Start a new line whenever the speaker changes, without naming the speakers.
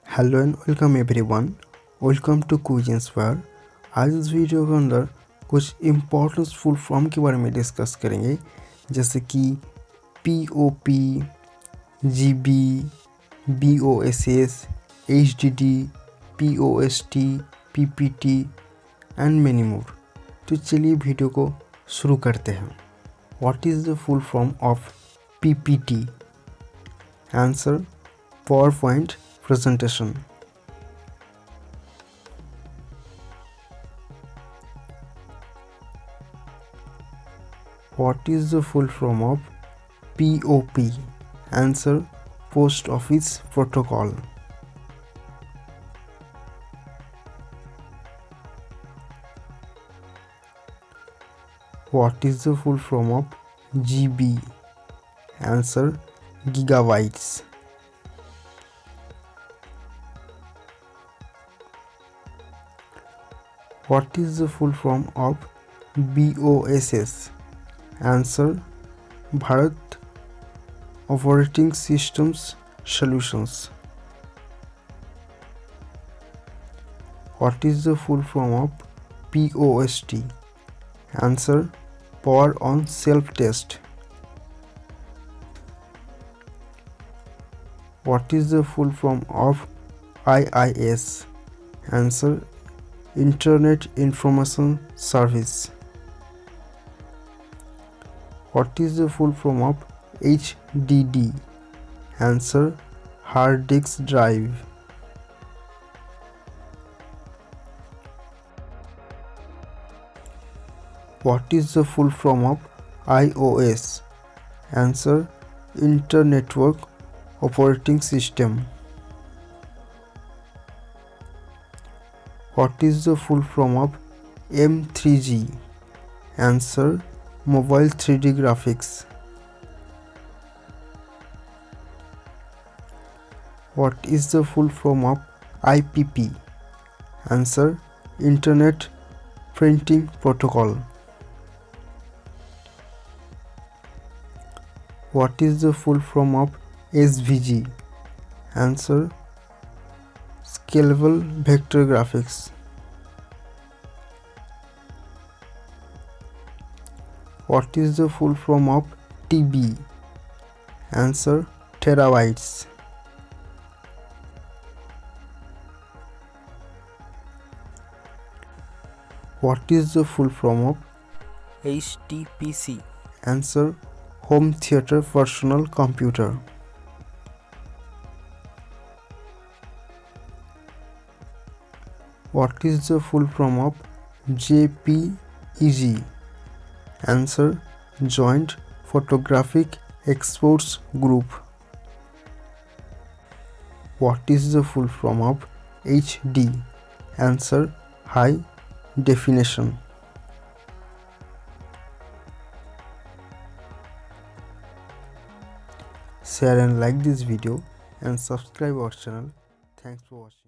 Hello and welcome everyone. Welcome to quiz पर। आज इस वीडियो के अंदर कुछ इम्पोर्टेंट फुल फॉर्म के बारे में डिस्कस करेंगे, जैसे कि POP, GB, BOSS, HDD, POST, PPT and many more. तो चलिए वीडियो को शुरू करते हैं। What is the full form of PPT? Answer: PowerPoint presentation. What is the full form of POP? Answer: Post Office Protocol. What is the full form of GB? Answer: Gigabytes. What is the full form of BOSS? Answer: Bharat Operating Systems Solutions. What is the full form of POST? Answer: Power on Self Test. What is the full form of IIS? Answer: Internet Information Service. What is the full form of HDD? Answer: Hard Disk Drive. What is the full form of iOS? Answer: Internetwork Operating System. What is the full form of M3G? Answer: Mobile 3D Graphics. What is the full form of IPP? Answer: Internet Printing Protocol. What is the full form of SVG? Answer: Scalable Vector Graphics. What is the full form of TB? Answer: Terabytes. What is the full form of HTPC? Answer: Home Theater Personal Computer. What is the full form of JPEG? Answer: Joint Photographic Exports Group. What is the full form of HD? Answer: High Definition. Share and like this video and subscribe our channel. Thanks for watching.